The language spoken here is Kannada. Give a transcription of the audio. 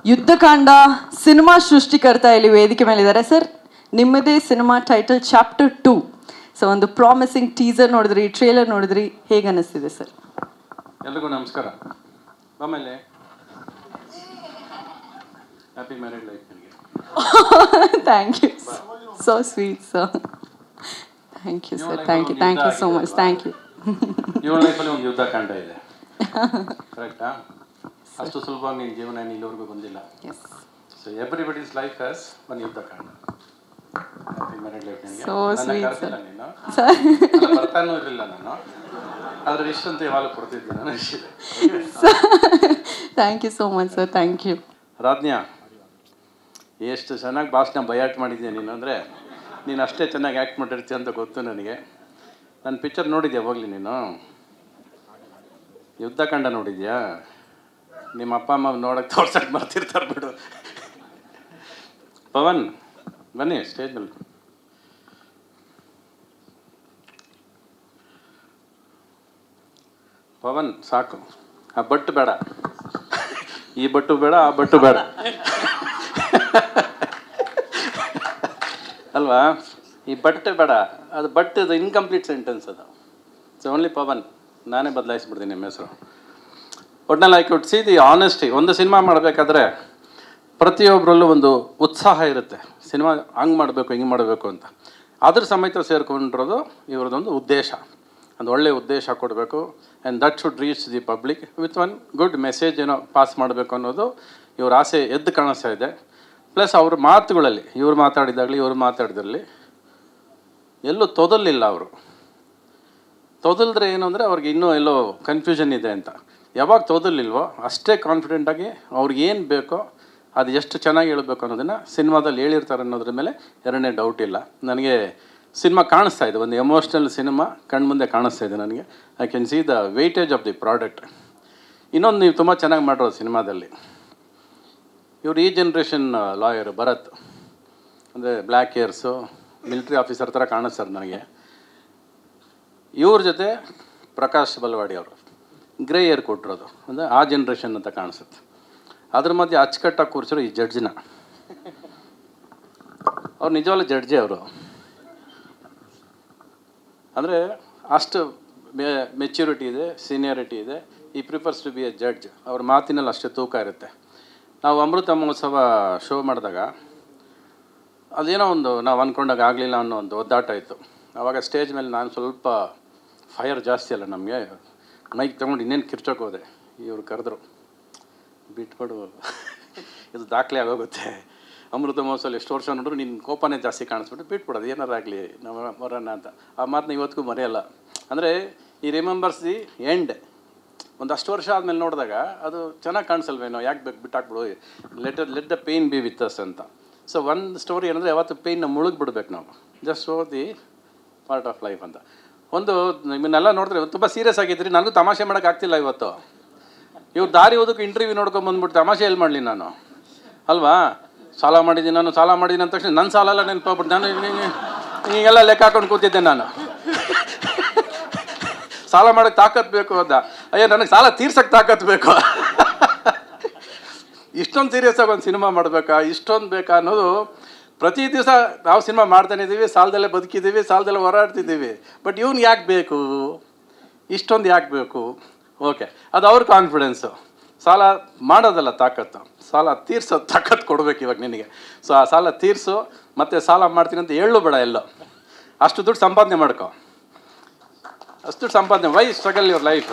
ಯುದ್ಧಕಾಂಡ ಸಿನಿಮಾ ಸೃಷ್ಟಿಕರ್ತ ಇಲ್ಲಿ ವೇದಿಕೆ ಮೇಲಿದ್ದಾರೆ. ಸರ್, ನಿಮ್ಮದೇ ಸಿನಿಮಾ ಟೈಟಲ್ ಚಾಪ್ಟರ್ 2. ಸೊ ಒಂದು ಪ್ರಾಮಿಸಿಂಗ್ ಟೀಸರ್ ನೋಡಿದ್ರಿ, ಟ್ರೇಲರ್ ನೋಡಿದ್ರಿ, ಹೇಗೆ ಅನಿಸ್ತಿದೆ ಸರ್? ಎಲ್ರಿಗೂ ನಮಸ್ಕಾರ. ಆಮೇಲೆ ಹ್ಯಾಪಿ ಮ್ಯಾರಿಡ್ ಲೈಫ್ ನಿಮಗೆ. Thank you, so sweet sir. Thank you sir, thank you so much, thank you. ಇವಳ ಲೈಫಲ್ಲಿ ಒಂದು ಯುದ್ಧ ಕಾಂಡ ಇದೆ, ಕರೆಕ್ಟಾ? ಅಷ್ಟು ಸುಲಭವಾಗಿ ನಿನ್ನ ಜೀವನ ಇಲ್ಲಿವರೆಗೂ ಬಂದಿಲ್ಲ. So everybody's life has one ಯುದ್ಧ ಕಾಂಡ. ಹ್ಯಾಪಿ ಮ್ಯಾರಿಡ್ ಲೈಫ್ ನಿಮಗೆ. ಕರೆಸಿಲ್ಲ ನೀನು, ಬರ್ತಾನೂ ಇರಲಿಲ್ಲ ನಾನು, ಆದ್ರೆ ಇಷ್ಟಂತೂ ಯಾವಾಗ ಕೊಡ್ತಿದ್ದೆ ನಾನು. Thank you so much sir, thank you. ರಾಜ್ಞಾ, ಎಷ್ಟು ಚೆನ್ನಾಗಿ ಭಾಷಣ ಬಯಾಟ್ ಮಾಡಿದ್ಯಾ ನೀನು, ಅಂದರೆ ನೀನು ಅಷ್ಟೇ ಚೆನ್ನಾಗಿ ಆ್ಯಕ್ಟ್ ಮಾಡಿರ್ತೀಯ ಅಂತ ಗೊತ್ತು ನನಗೆ. ನನ್ನ ಪಿಕ್ಚರ್ ನೋಡಿದ್ಯಾ ಹೋಗಲಿ ನೀನು? ಯುದ್ಧಕಾಂಡ ನೋಡಿದ್ಯಾ? ನಿಮ್ಮ ಅಪ್ಪ ಅಮ್ಮ ನೋಡೋಕ್ಕೆ ತೋರ್ಸಕ್ಕೆ ಬರ್ತಿರ್ತಾರೆ ಬಿಡು. ಪವನ್ ಬನ್ನಿ ಸ್ಟೇಜ್ ಮೇಲೆ. ಪವನ್ ಸಾಕು, ಆ ಬಟ್ಟು ಬೇಡ, ಈ ಬಟ್ಟು ಬೇಡ, ಆ ಬಟ್ಟು ಬೇಡ ಅಲ್ವಾ? ಈ ಬಟ್ಟೆ ಬೇಡ, ಅದು ಬಟ್ಟೆದು ಇನ್ಕಂಪ್ಲೀಟ್ ಸೆಂಟೆನ್ಸ್ ಅದು. So only Pavan. ನಾನೇ ಬದಲಾಯಿಸ್ಬಿಡ್ತೀನಿ ನಿಮ್ಮ ಹೆಸರು. ಒಟ್ನಲ್ಲಿ I could see the honesty. ಒಂದು ಸಿನಿಮಾ ಮಾಡಬೇಕಾದ್ರೆ ಪ್ರತಿಯೊಬ್ಬರಲ್ಲೂ ಒಂದು ಉತ್ಸಾಹ ಇರುತ್ತೆ, ಸಿನಿಮಾ ಹಂಗೆ ಮಾಡಬೇಕು ಹಿಂಗೆ ಮಾಡಬೇಕು ಅಂತ. ಅದ್ರ ಸಮೇತ ಸೇರ್ಕೊಂಡಿರೋದು ಇವ್ರದ್ದೊಂದು ಉದ್ದೇಶ, ಒಂದು ಒಳ್ಳೆಯ ಉದ್ದೇಶ ಕೊಡಬೇಕು. And that should reach the public with one good message ಏನೋ ಪಾಸ್ ಮಾಡಬೇಕು ಅನ್ನೋದು ಇವ್ರ ಆಸೆ ಎದ್ದು ಕಾಣಿಸ್ತಾ ಇದೆ. ಪ್ಲಸ್ ಅವ್ರ ಮಾತುಗಳಲ್ಲಿ, ಇವ್ರು ಮಾತಾಡಿದಾಗಲಿ ಇವ್ರು ಮಾತಾಡಿದ್ರಲ್ಲಿ ಎಲ್ಲೂ ತೊದಲಿಲ್ಲ. ಅವರು ತೊದಲಿದ್ರೆ ಏನು ಅಂದರೆ ಅವ್ರಿಗೆ ಇನ್ನೂ ಎಲ್ಲೋ ಕನ್ಫ್ಯೂಷನ್ ಇದೆ ಅಂತ. ಯಾವಾಗ ತೊದಲಿಲ್ವೋ ಅಷ್ಟೇ ಕಾನ್ಫಿಡೆಂಟಾಗಿ ಅವ್ರಿಗೆ ಏನು ಬೇಕೋ ಅದು ಎಷ್ಟು ಚೆನ್ನಾಗಿ ಹೇಳಬೇಕು ಅನ್ನೋದನ್ನು ಸಿನಿಮಾದಲ್ಲಿ ಹೇಳಿರ್ತಾರೆ ಅನ್ನೋದ್ರ ಮೇಲೆ ಎರಡನೇ ಡೌಟ್ ಇಲ್ಲ ನನಗೆ. ಸಿನಿಮಾ ಕಾಣಿಸ್ತಾ ಇದೆ, ಒಂದು ಎಮೋಷ್ನಲ್ ಸಿನಿಮಾ ಕಣ್ಮುಂದೆ ಕಾಣಿಸ್ತಾ ಇದೆ ನನಗೆ. I can see the weightage of the product. ಇನ್ನೊಂದು ನೀವು ತುಂಬ ಚೆನ್ನಾಗಿ ಮಾಡಿರೋದು ಸಿನಿಮಾದಲ್ಲಿ, ಇವರು ಈ ಜನ್ರೇಷನ್ ಲಾಯರು ಭರತ್, ಅಂದರೆ ಬ್ಲ್ಯಾಕ್ ಹೇರ್ಸು, ಮಿಲಿಟ್ರಿ ಆಫೀಸರ್ ಥರ ಕಾಣಿಸ್ತಾರೆ ನನಗೆ. ಇವ್ರ ಜೊತೆ ಪ್ರಕಾಶ್ ಬಲ್ವಾಡಿ ಅವರು ಗ್ರೇ ಏರ್ ಕೊಟ್ಟಿರೋದು, ಅಂದರೆ ಆ ಜನ್ರೇಷನ್ ಅಂತ ಕಾಣಿಸುತ್ತೆ. ಅದ್ರ ಮಧ್ಯೆ ಅಚ್ಚುಕಟ್ಟಾಗಿ ಕೂರಿಸಿರೋ ಈ ಜಡ್ಜ್ನ, ಅವ್ರು ನಿಜವಾಗ್ಲೂ ಜಡ್ಜಿ ಅವರು. ಅಂದರೆ ಅಷ್ಟು ಮೆಚ್ಯೂರಿಟಿ ಇದೆ, ಸೀನಿಯಾರಿಟಿ ಇದೆ. ಈ prefers to be a judge. ಅವ್ರ ಮಾತಿನಲ್ಲಿ ಅಷ್ಟೇ ತೂಕ ಇರುತ್ತೆ. ನಾವು ಅಮೃತ ಮಹೋತ್ಸವ ಶೋ ಮಾಡಿದಾಗ ಅದೇನೋ ಒಂದು ನಾವು ಅಂದ್ಕೊಂಡಾಗ ಆಗಲಿಲ್ಲ ಅನ್ನೋ ಒಂದು ಒದ್ದಾಟ ಇತ್ತು. ಆವಾಗ ಸ್ಟೇಜ್ ಮೇಲೆ ನಾನು ಸ್ವಲ್ಪ ಫೈರ್ ಜಾಸ್ತಿ ಅಲ್ಲ ನಮಗೆ, ಮೈಕ್ ತೊಗೊಂಡು ಇನ್ನೇನು ಕಿರ್ಚೋಕೆ ಹೋದೆ. ಇವ್ರು ಕರೆದ್ರು, ಬಿಟ್ಕೊಡು, ಇದು ದಾಖಲೆ ಆಗೋಗುತ್ತೆ, ಅಮೃತ ಮಹೋತ್ಸವ ಎಷ್ಟು ವರ್ಷ ನೋಡಿದ್ರು ನಿನ್ನ ಕೋಪನೇ ಜಾಸ್ತಿ ಕಾಣಿಸ್ಬಿಟ್ಟು ಬಿಟ್ಬಿಡೋದು, ಏನಾರಾಗಲಿ ನಾವು ಬರೋಣ ಅಂತ. ಆ ಮಾತನ್ನ ಇವತ್ತಿಗೂ ಮರೆಯಲ್ಲ. ಅಂದರೆ ಈ ರಿಮೆಂಬರ್ಸ್ ದಿ ಎಂಡ್. ಒಂದಷ್ಟು ವರ್ಷ ಆದಮೇಲೆ ನೋಡಿದಾಗ ಅದು ಚೆನ್ನಾಗಿ ಕಾಣಿಸಲ್ವೇನೋ, ಯಾಕೆ ಬೇಕು ಬಿಟ್ಟಾಕ್ಬಿಡು, let the pain be with us ಅಂತ. ಸೊ ಒಂದು ಸ್ಟೋರಿ ಏನಂದರೆ ಯಾವತ್ತು ಪೇಯ್ನ ಮುಳುಗ್ಬಿಡ್ಬೇಕು ನಾವು, just show the part of life ಅಂತ. ಒಂದು ನಿಮ್ಮನ್ನೆಲ್ಲ ನೋಡಿದ್ರೆ ತುಂಬ ಸೀರಿಯಸ್ ಆಗಿದ್ರಿ, ನನಗೂ ತಮಾಷೆ ಮಾಡೋಕ್ಕಾಗ್ತಿಲ್ಲ ಇವತ್ತು. ಇವ್ರು ದಾರಿ ಓದಕ್ಕೆ ಇಂಟರ್ವ್ಯೂ ನೋಡ್ಕೊಂಬಂದ್ಬಿಟ್ಟು ತಮಾಷೆ ಎಲ್ಲಿ ಮಾಡಲಿ ನಾನು, ಅಲ್ವಾ? ಸಾಲ ಮಾಡಿದ್ದೀನಿ ನಾನು, ಸಾಲ ಮಾಡಿದ್ದೀನಿ ಅಂದ ತಕ್ಷಣ ನನ್ನ ಸಾಲ ಎಲ್ಲ ನೆನಪಾಗ್ಬಿಟ್ಟು ನಾನು ಹೀಗೆಲ್ಲ ಲೆಕ್ಕ ಹಾಕೊಂಡು ಕೂತಿದ್ದೆ ನಾನು. ಸಾಲ ಮಾಡೋಕ್ಕೆ ತಾಕತ್ತು ಬೇಕು ಅಂತ, ಅಯ್ಯೋ ನನಗೆ ಸಾಲ ತೀರ್ಸೋಕ್ಕೆ ತಾಕತ್ತು ಬೇಕು. ಇಷ್ಟೊಂದು ಸೀರಿಯಸ್ಸಾಗಿ ಒಂದು ಸಿನಿಮಾ ಮಾಡಬೇಕಾ, ಇಷ್ಟೊಂದು ಬೇಕಾ ಅನ್ನೋದು. ಪ್ರತಿ ದಿವಸ ನಾವು ಸಿನಿಮಾ ಮಾಡ್ತಾನೆ ಇದ್ದೀವಿ, ಸಾಲದಲ್ಲೇ ಬದುಕಿದ್ದೀವಿ, ಸಾಲದಲ್ಲೇ ಹೋರಾಡ್ತಿದ್ದೀವಿ. ಬಟ್ ಇವ್ನು ಯಾಕೆ ಬೇಕು, ಇಷ್ಟೊಂದು ಯಾಕೆ ಬೇಕು? ಓಕೆ, ಅದು ಅವ್ರ ಕಾನ್ಫಿಡೆನ್ಸು. ಸಾಲ ಮಾಡೋದಲ್ಲ ತಾಕತ್ತು, ಸಾಲ ತೀರ್ಸೋ ತಾಕತ್ತು ಕೊಡಬೇಕು ಇವಾಗ ನಿನಗೆ. ಸೊ ಆ ಸಾಲ ತೀರಿಸು, ಮತ್ತು ಸಾಲ ಮಾಡ್ತೀನಿ ಅಂತ ಹೇಳು ಬೇಡ. ಎಲ್ಲೋ ಅಷ್ಟು ದುಡ್ಡು ಸಂಪಾದನೆ ಮಾಡ್ಕೊ, ಅಷ್ಟು ದುಡ್ಡು ಸಂಪಾದನೆ. Why struggle your life.